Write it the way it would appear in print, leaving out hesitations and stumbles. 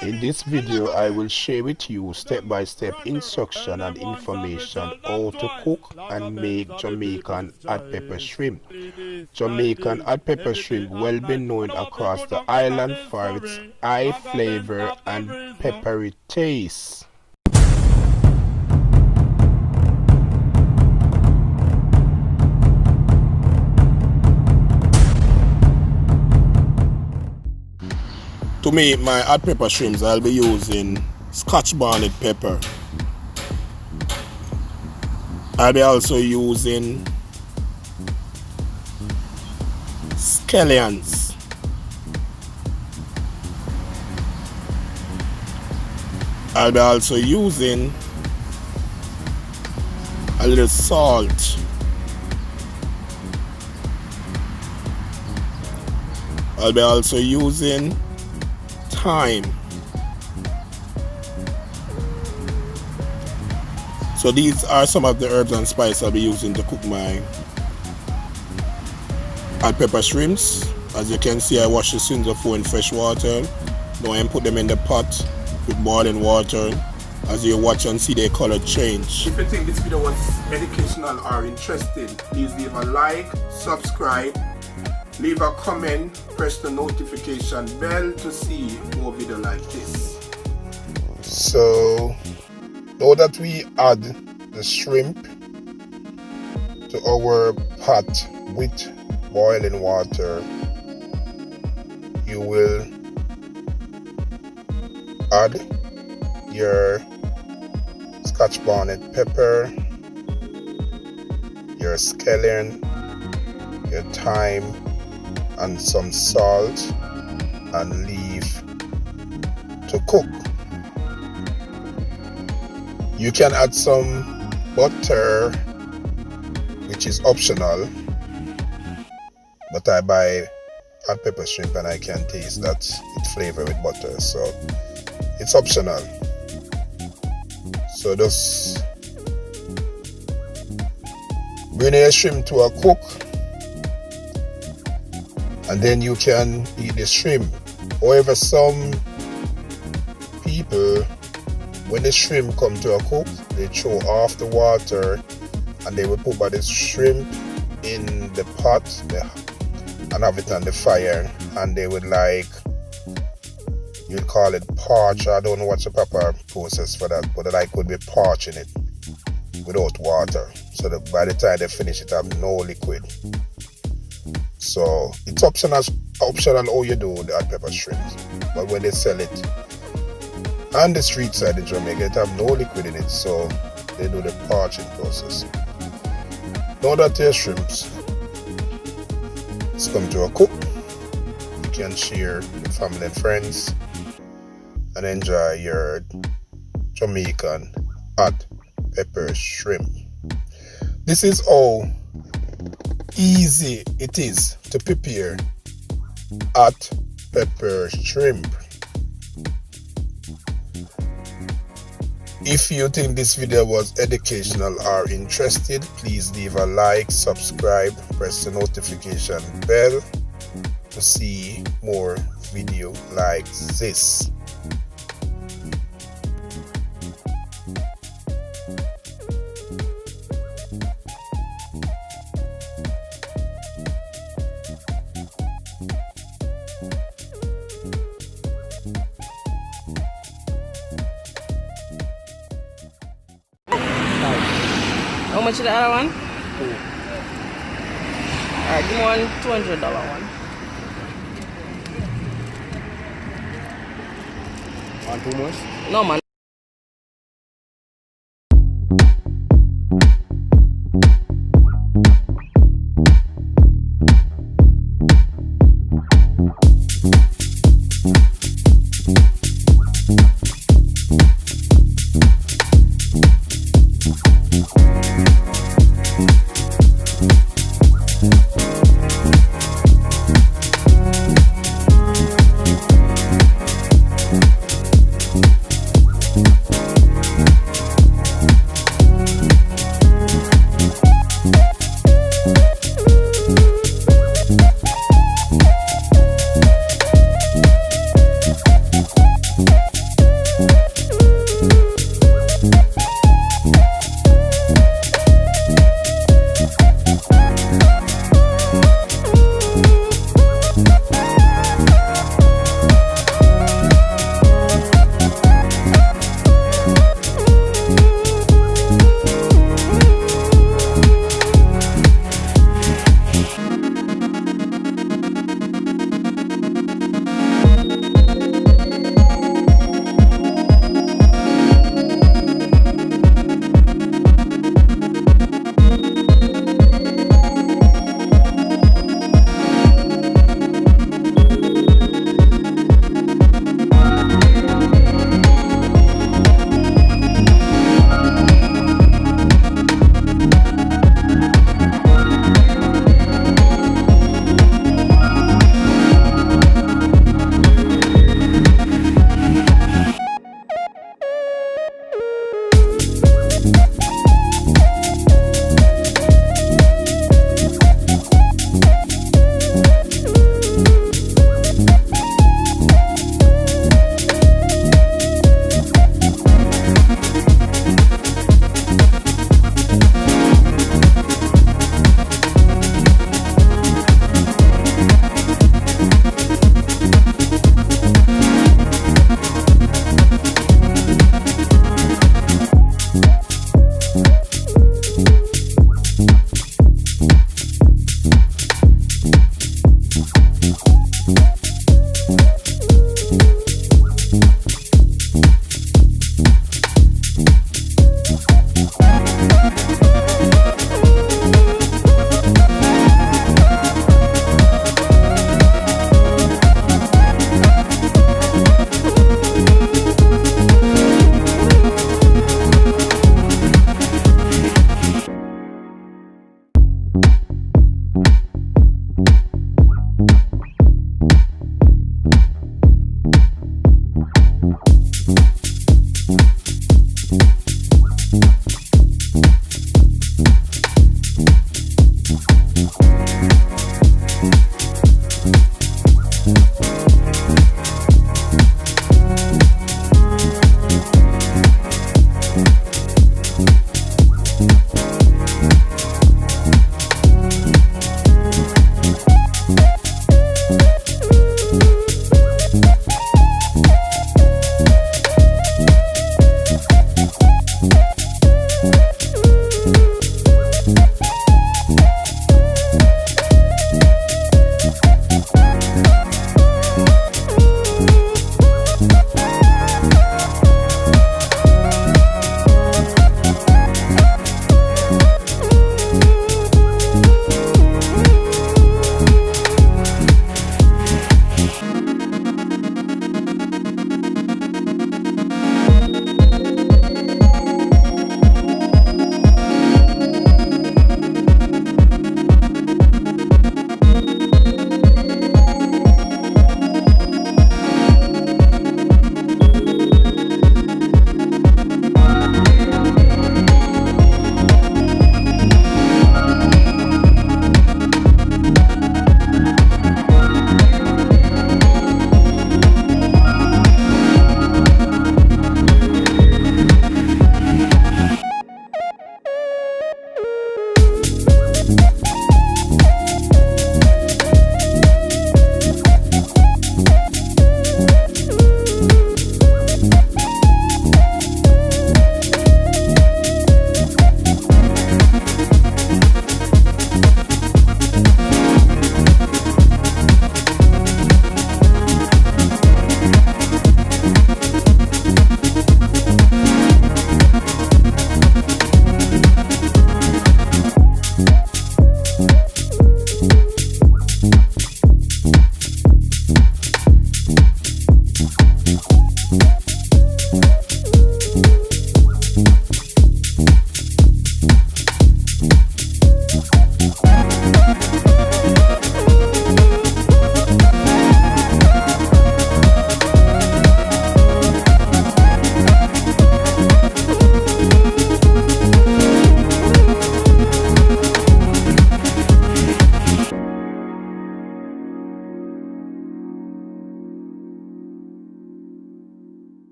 In this video, I will share with you step-by-step instruction and information how to cook and make Jamaican hot pepper shrimp. Jamaican hot pepper shrimp well been known across the island for its high flavor and peppery taste. To make my hot pepper shrimps, I'll be using Scotch bonnet pepper. I'll be also using scallions. I'll be also using a little salt. I'll be also using thyme. So these are some of the herbs and spices I'll be using to cook my hot pepper shrimps. As you can see, I wash the shrimps before in fresh water. Now I put them in the pot with boiling water. As you watch and see their color change. If you think this video was educational or interesting, please leave a like, subscribe, leave a comment, press the notification bell to see more videos like this. So now that we add the shrimp to our pot with boiling water, you will add your Scotch bonnet pepper, your scallion, your thyme, and some salt, and leave to cook. You can add some butter, which is optional, but I buy hot pepper shrimp and I can taste that it flavor with butter, so it's optional. So just bring your shrimp to a cook, and then you can eat the shrimp. However, some people, when the shrimp come to a cook, they throw off the water and they will put by the shrimp in the pot and have it on the fire, and they would you'd call it parch. I don't know what's the proper process for that, but I could be parching it without water, so that by the time they finish it, have no liquid. So it's optional how you do the hot pepper shrimps, but when they sell it on the street side in Jamaica, it have no liquid in it, so they do the parching process. Now that your shrimps is come to a cook, you can share with family and friends and enjoy your Jamaican hot pepper shrimp. This is how easy it is to prepare hot pepper shrimp. If you think this video was educational or interested, please leave a like, subscribe, press the notification bell to see more video like this. How much is the other one? Alright, give me one $200 one. Want too much? No, man.